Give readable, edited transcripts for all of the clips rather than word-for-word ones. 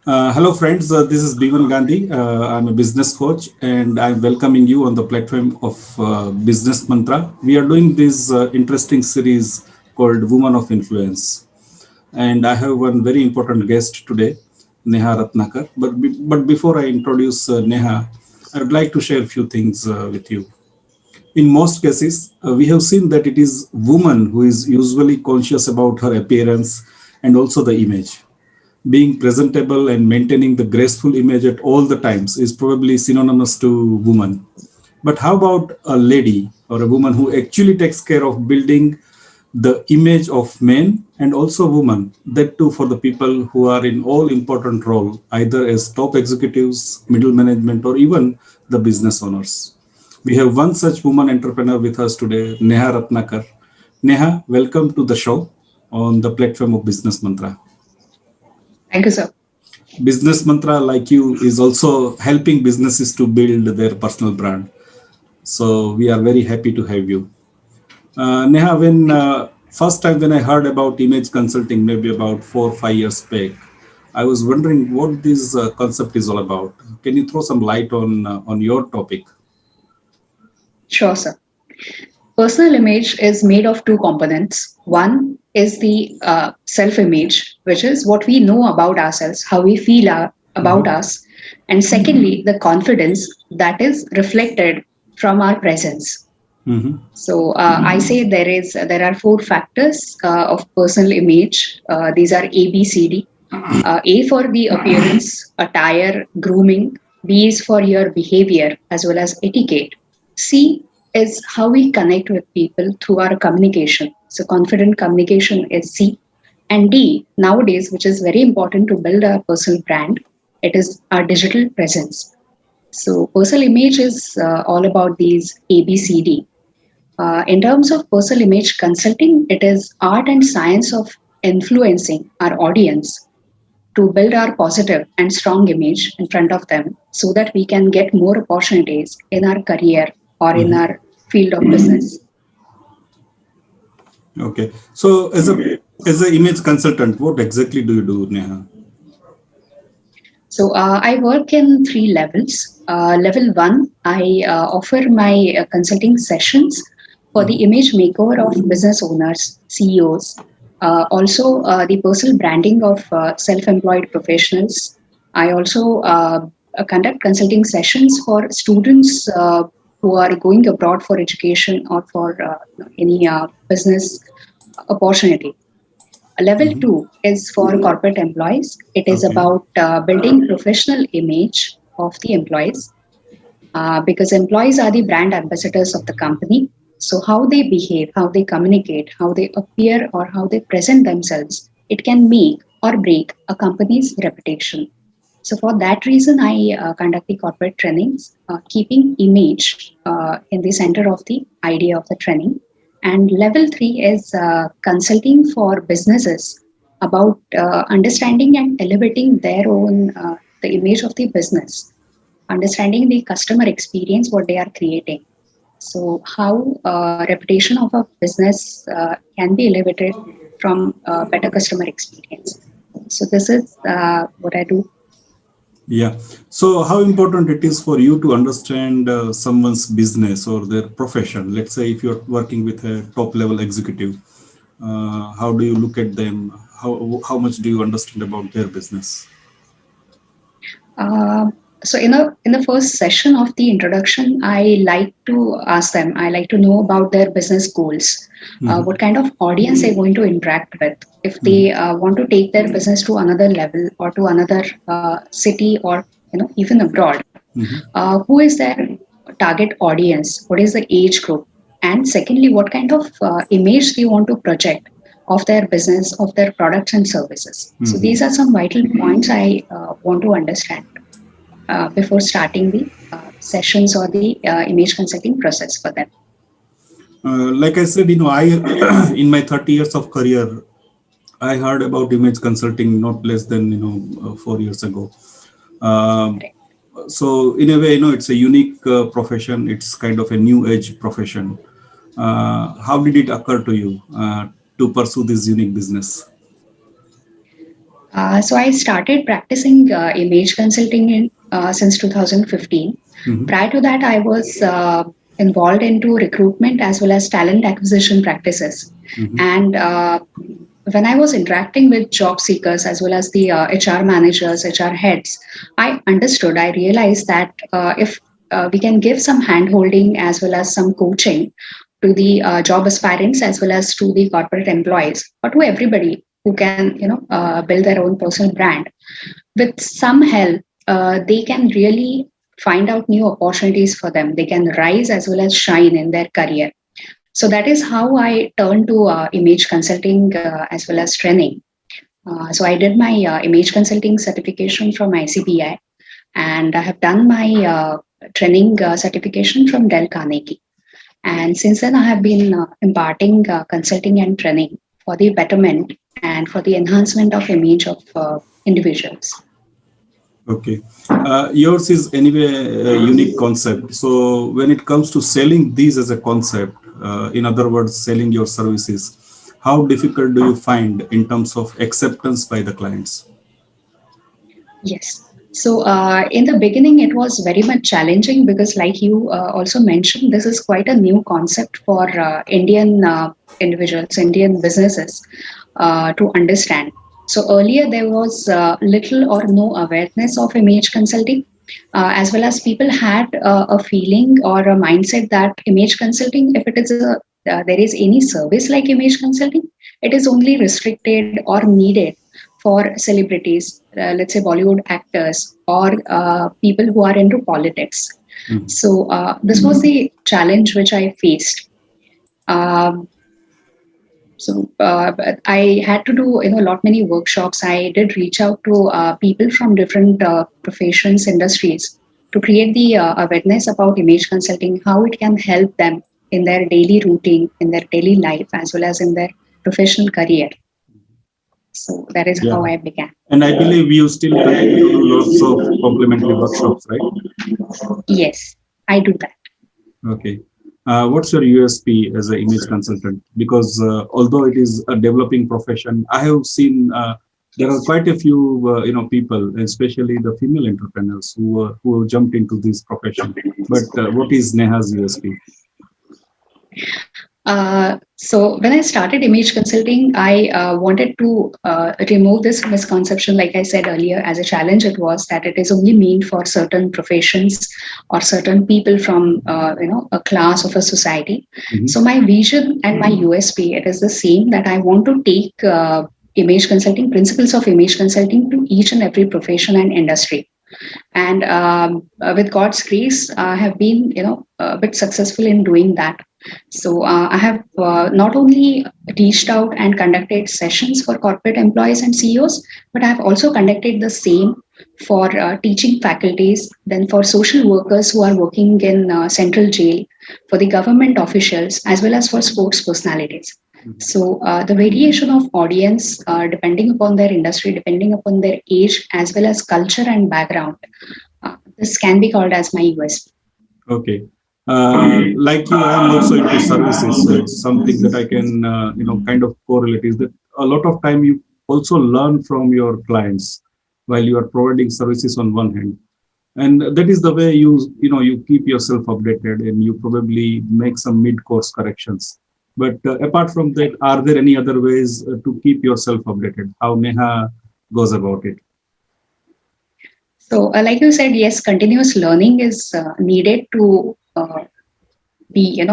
Hello, friends. This is Bhivan Gandhi. I'm a business coach, and I'm welcoming you on the platform of Business Mantra. We are doing this interesting series called Woman of Influence, and I have one very important guest today, Neha Ratnakar. But before I introduce Neha, I would like to share a few things with you. In most cases, we have seen that it is woman who is usually conscious about her appearance and also the image. Being presentable and maintaining the graceful image at all the times is probably synonymous to woman. But how about a lady or a woman who actually takes care of building the image of men and also women, that too for the people who are in all important role, either as top executives, middle management, or even the business owners. We have one such woman entrepreneur with us today, Neha Ratnakar. Neha, welcome to the show on the platform of Business Mantra. Thank you, sir. Business Mantra, like you, is also helping businesses to build their personal brand. So we are very happy to have you. Neha, when Thank you. first time when I heard about image consulting, maybe about 4 or 5 years back, I was wondering what this concept is all about. Can you throw some light on your topic? Sure, sir. Personal image is made of two components. One is the self image, which is what we know about ourselves, how we feel about Mhm. us. And secondly, the confidence that is reflected from our presence. Mhm. So I say there are four factors of personal image. These are A, B, C, D. A for the appearance, attire, grooming. B is for your behavior as well as etiquette. C is how we connect with people through our communication. So confident communication is C. And D nowadays, which is very important to build our personal brand, it is our digital presence. So personal image is all about these A, B, C, D. In terms of personal image consulting, it is art and science of influencing our audience to build our positive and strong image in front of them so that we can get more opportunities in our career or in Mhm. our field of business. Okay. So as a image consultant, what exactly do you do, Neha? So I work in three levels. Level one, I offer my consulting sessions for the image makeover of business owners, CEOs, also the personal branding of self-employed professionals. I also conduct consulting sessions for students who are going abroad for education or for any business opportunity. Level Mhm. two is for corporate employees. It is Okay. about building professional image of the employees because employees are the brand ambassadors of the company. So how they behave, how they communicate, how they appear, or how they present themselves, it can make or break a company's reputation. So for that reason, I conduct the corporate trainings, keeping image in the center of the idea of the training. And level three is consulting for businesses about understanding and elevating their own the image of the business, understanding the customer experience, what they are creating. So how reputation of a business can be elevated from better customer experience. So this is what I do. Yeah. So, how important it is for you to understand someone's business or their profession? Let's say if you're working with a top level executive, how do you look at them? How much do you understand about their business? Uh, so in the first session of the introduction, I like to ask them. I like to know about their business goals, Hmm. what kind of audience they're going to interact with. If they want to take their business to another level or to another city or even abroad, Hmm. who is their target audience? What is the age group? And secondly, what kind of image they want to project of their business, of their products and services. So Hmm. these are some vital points I want to understand before starting the sessions or the image consulting process for them. Like I said, I in my 30 years of career, I heard about image consulting not less than 4 years ago. Um, Correct. so in a way, it's a unique profession. It's kind of a new age profession. How did it occur to you to pursue this unique business? So I started practicing image consulting since 2015. Mhm. Prior to that, I was involved into recruitment as well as talent acquisition practices. Mhm. And when I was interacting with job seekers as well as the HR managers, HR heads, I realized that if we can give some hand holding as well as some coaching to the job aspirants as well as to the corporate employees or to everybody who can build their own personal brand with some help, they can really find out new opportunities for them. They can rise as well as shine in their career. So that is how I turned to image consulting as well as training. So I did my image consulting certification from ICBI, and I have done my training certification from Dell Carnegie. And since then, I have been imparting consulting and training for the betterment and for the enhancement of image of individuals. Okay. Yours is anyway a unique concept. So when it comes to selling these as a concept, in other words, selling your services, how difficult do you find in terms of acceptance by the clients? Yes. So in the beginning, it was very much challenging because, like you also mentioned, this is quite a new concept for Indian individuals, Indian businesses to understand. So earlier, there was little or no awareness of image consulting, as well as people had a feeling or a mindset that image consulting, if it is there is any service like image consulting, it is only restricted or needed for celebrities, let's say Bollywood actors or people who are into politics. Mhm. So this was the challenge which I faced. Um, but I had to do a lot many workshops. I did reach out to people from different professions, industries to create the awareness about image consulting, how it can help them in their daily routine, in their daily life, as well as in their professional career. So that is Yeah. how I began. And I believe you still continue to do lots of complimentary workshops, right? Yes, I do that. Okay. What's your USP as an image consultant? Because although it is a developing profession, I have seen there are quite a few people, especially the female entrepreneurs who have jumped into this profession. But what is Neha's USP? So when I started image consulting, I wanted to remove this misconception, like I said earlier, as a challenge. It was that it is only meant for certain professions or certain people from a class of a society. Mhm. So my vision and my USP, it is the same, that I want to take image consulting principles of image consulting to each and every profession and industry. And with God's grace, I have been a bit successful in doing that. So I have not only reached out and conducted sessions for corporate employees and CEOs, but I have also conducted the same for teaching faculties, then for social workers who are working in central jail, for the government officials, as well as for sports personalities. So the variation of audience, depending upon their industry, depending upon their age, as well as culture and background, this can be called as my USP. Okay. Like you, I am also into services, so it's something that I can, kind of correlate. Is that a lot of time you also learn from your clients while you are providing services on one hand, and that is the way you keep yourself updated, and you probably make some mid-course corrections. But apart from that, are there any other ways to keep yourself updated? How Neha goes about it? So, like you said, yes, continuous learning is needed to be,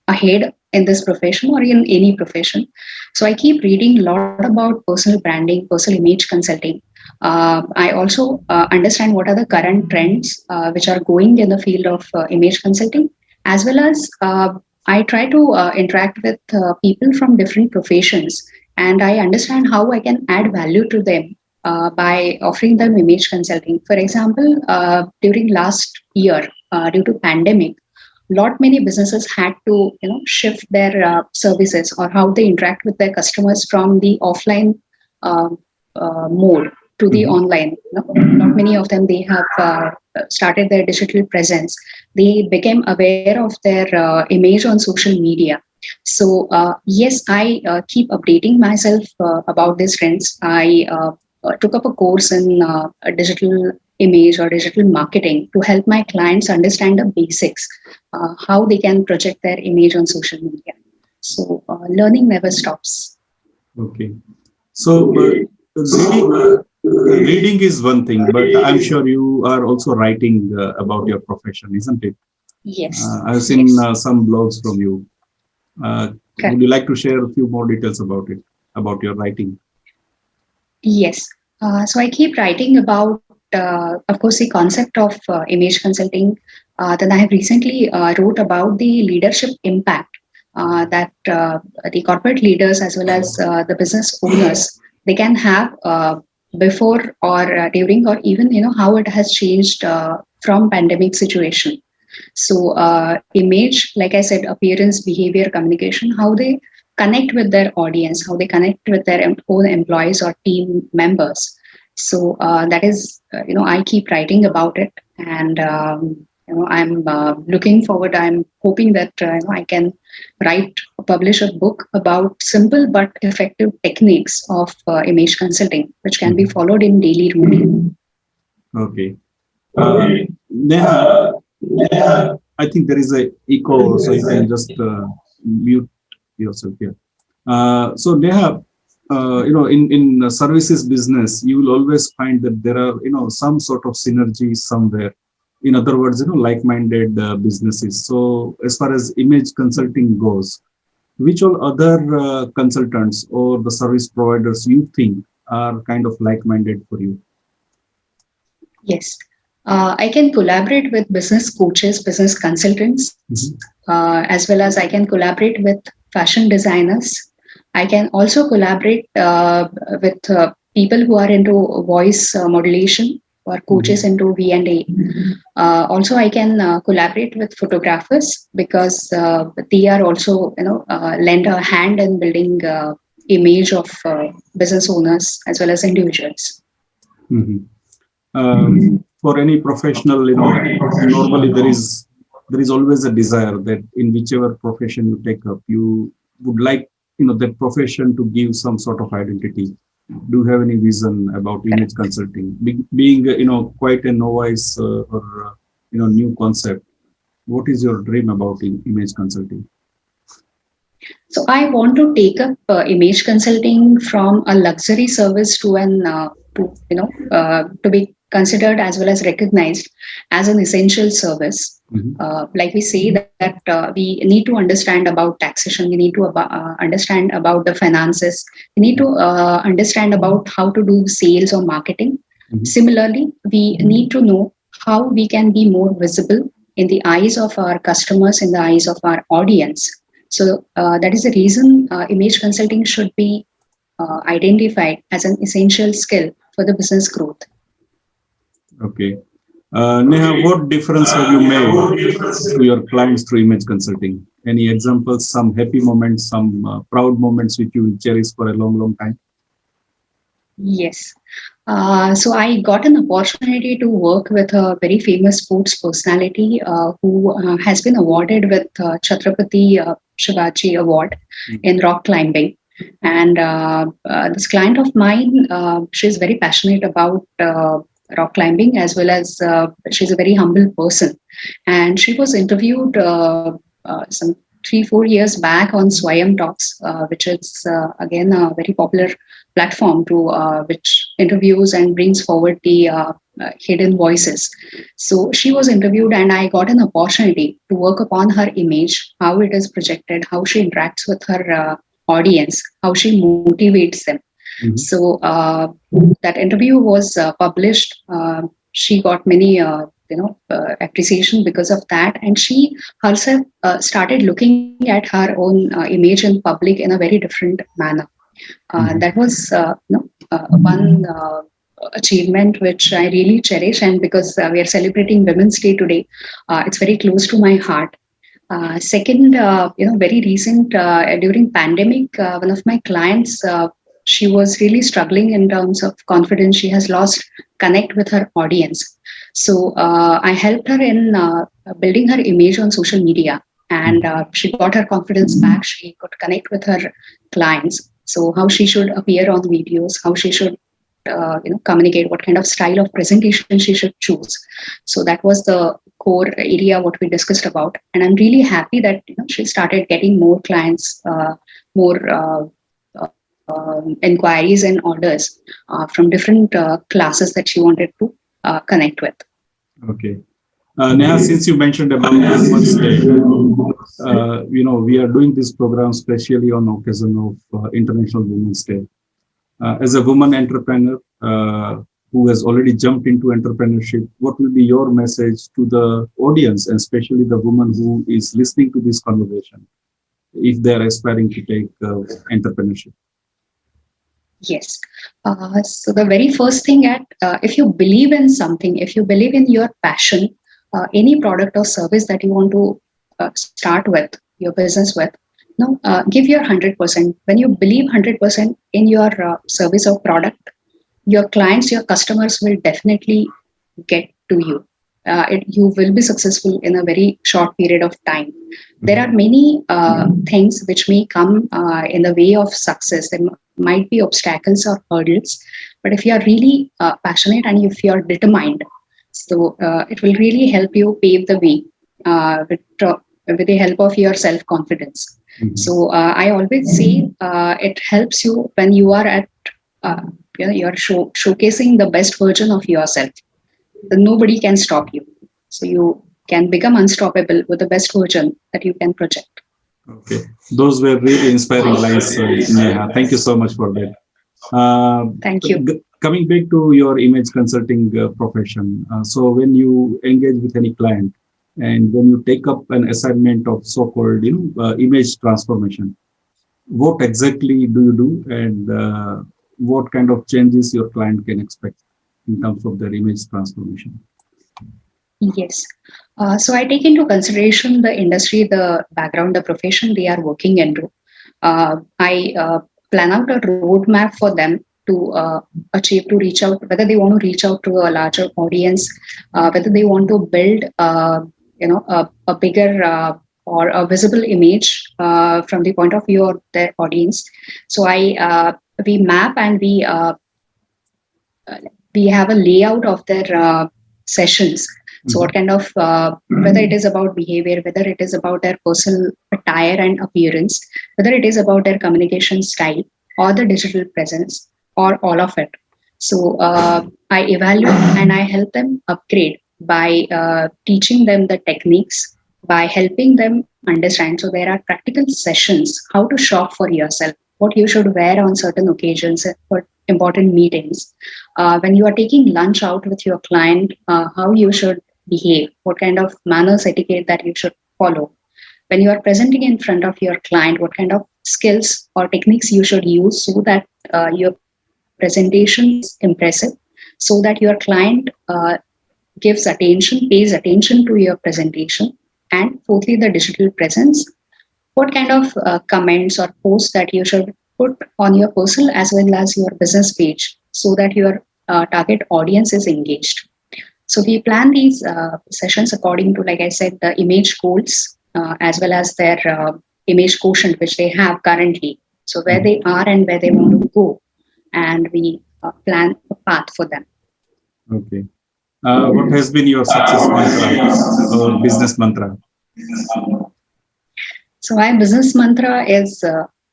ahead in this profession or in any profession. So, I keep reading a lot about personal branding, personal image consulting. I also understand what are the current trends which are going in the field of image consulting, as well as I try to interact with people from different professions, and I understand how I can add value to them by offering them image consulting. For example, during last year, due to pandemic, lot many businesses had to shift their services or how they interact with their customers from the offline uh, mode to the Mhm. online. Not many of them, they have started their digital presence. They became aware of their image on social media. So yes, I keep updating myself about these trends. I took up a course in a digital image or digital marketing to help my clients understand the basics, how they can project their image on social media. So learning never stops. Okay. So, reading is one thing, but I'm sure you are also writing about your profession, isn't it? Yes, I've seen yes, some blogs from you. Would correct. you like to share a few more details about it, about your writing? Yes. So I keep writing about, of course, the concept of image consulting. Then I have recently wrote about the leadership impact that the corporate leaders as well as the business owners they can have before or during or even how it has changed from pandemic situation. So, image, like I said, appearance, behavior, communication, how they connect with their audience, how they connect with their own employees or team members. So, that is, I keep writing about it. And, I'm looking forward. I'm hoping that I can publish a book about simple but effective techniques of image consulting, which can be Mhm. followed in daily routine. Okay. Neha, I think there is a echo, so you can just mute yourself here. So Neha, in services business, you will always find that there are, some sort of synergy somewhere. In other words, like-minded businesses. So as far as image consulting goes, which all other consultants or the service providers you think are kind of like-minded for you? Yes. I can collaborate with business coaches, business consultants, Mhm. as well as I can collaborate with fashion designers. I can also collaborate with people who are into voice modulation or coaches Mhm. into V&A. Also, I can collaborate with photographers because they are also, lend a hand in building image of business owners as well as individuals. Mhm. For any professional, normally there is always a desire that in whichever profession you take up, you would like that profession to give some sort of identity. Do you have any vision about image Correct. consulting? Being quite a novice or new concept, what is your dream about image consulting? So I want to take up image consulting from a luxury service to an to be considered as well as recognized as an essential service. Mhm. Like we say that we need to understand about taxation, we need to understand about the finances, we need to understand about how to do sales or marketing. Mhm. Similarly, we need to know how we can be more visible in the eyes of our customers, in the eyes of our audience. So that is the reason image consulting should be identified as an essential skill for the business growth. Okay. Neha, what difference have you made to your clients through image consulting? Any examples, some happy moments, some proud moments which you will cherish for a long, long time? Yes. So I got an opportunity to work with a very famous sports personality who has been awarded with Chhatrapati Shivaji Award Mhm. in rock climbing. And this client of mine, she's very passionate about rock climbing as well as she's a very humble person. And she was interviewed some 3-4 years back on Swayam Talks, which is again a very popular platform to which interviews and brings forward the hidden voices. So she was interviewed, and I got an opportunity to work upon her image, how it is projected, how she interacts with her audience, how she motivates them. Mhm. So that interview was published. She got many appreciation because of that, and she herself started looking at her own image in public in a very different manner. That Mhm. was one achievement which I really cherish, and because we are celebrating Women's Day today, it's very close to my heart. Second, very recent during pandemic, one of my clients, she was really struggling in terms of confidence. She has lost connect with her audience. So I helped her in building her image on social media, and Mhm. she got her confidence back. She could connect with her clients. So how she should appear on videos, how she should communicate, what kind of style of presentation she should choose. So that was the core area what we discussed about, and I'm really happy that she started getting more clients, more inquiries and orders from different classes that she wanted to connect with. Okay. Neha, since you mentioned about Women's Day, we are doing this program especially on occasion of International Women's Day. As a woman entrepreneur who has already jumped into entrepreneurship, what will be your message to the audience, and especially the woman who is listening to this conversation, if they are aspiring to take entrepreneurship? Yes. So the very first thing if you believe in something, if you believe in your passion, any product or service that you want to start with, your business with, give your 100%. When you believe 100% in your service or product, your clients, your customers will definitely get to you. You will be successful in a very short period of time. There are many things which may come in the way of success. There might be obstacles or hurdles, but if you are really passionate and if you are determined, so it will really help you pave the way with the help of your self-confidence. Mm-hmm. So I always say it helps you when you are at you're showcasing the best version of yourself. Nobody can stop you. So you can become unstoppable with the best version that you can project. Okay. Those were really inspiring lines, Neha. Thank you so much for that. Thank you. Coming back to your image consulting profession. So when you engage with any client and when you take up an assignment of so-called image transformation, what exactly do you do, and what kind of changes your client can expect in terms of their image transformation? Yes. So I take into consideration the industry, the background, the profession they are working into. I plan out a roadmap for them to achieve, to reach out, whether they want to reach out to a larger audience, whether they want to build, a bigger or a visible image from the point of view of their audience. So we map and we have a layout of their sessions. So what kind of, whether it is about behavior, whether it is about their personal attire and appearance, whether it is about their communication style or the digital presence or all of it. So I evaluate and I help them upgrade by teaching them the techniques, by helping them understand. So there are practical sessions, how to shop for yourself, what you should wear on certain occasions for important meetings. When you are taking lunch out with your client, how you should behave, what kind of manners, etiquette that you should follow. When you are presenting in front of your client, what kind of skills or techniques you should use so that your presentation is impressive, so that your client pays attention to your presentation. And fourthly, the digital presence. What kind of comments or posts that you should put on your personal as well as your business page so that your target audience is engaged. So we plan these sessions according to, like I said, the image goals as well as their image quotient, which they have currently. So where they are and where they want to go. And we plan a path for them. Okay. What has been your success mantra or business mantra? So my business mantra is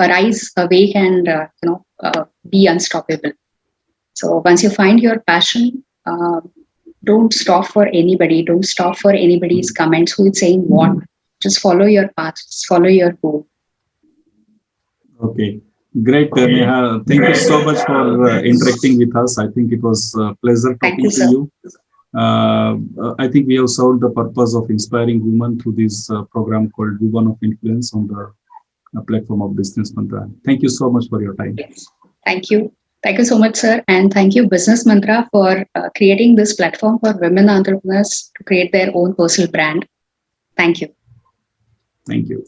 arise, awake, and be unstoppable. So once you find your passion, don't stop for anybody. Don't stop for anybody's comments who is saying what. Just follow your path. Just follow your goal. Okay. Great, Neha. Thank you so much for interacting with us. I think it was a pleasure talking to you. I think we have solved the purpose of inspiring women through this program called Women of Influence on the platform of Business Mantra. Thank you so much for your time. Yes. Thank you. Thank you so much, sir. And thank you, Business Mantra, for creating this platform for women entrepreneurs to create their own personal brand. Thank you. Thank you.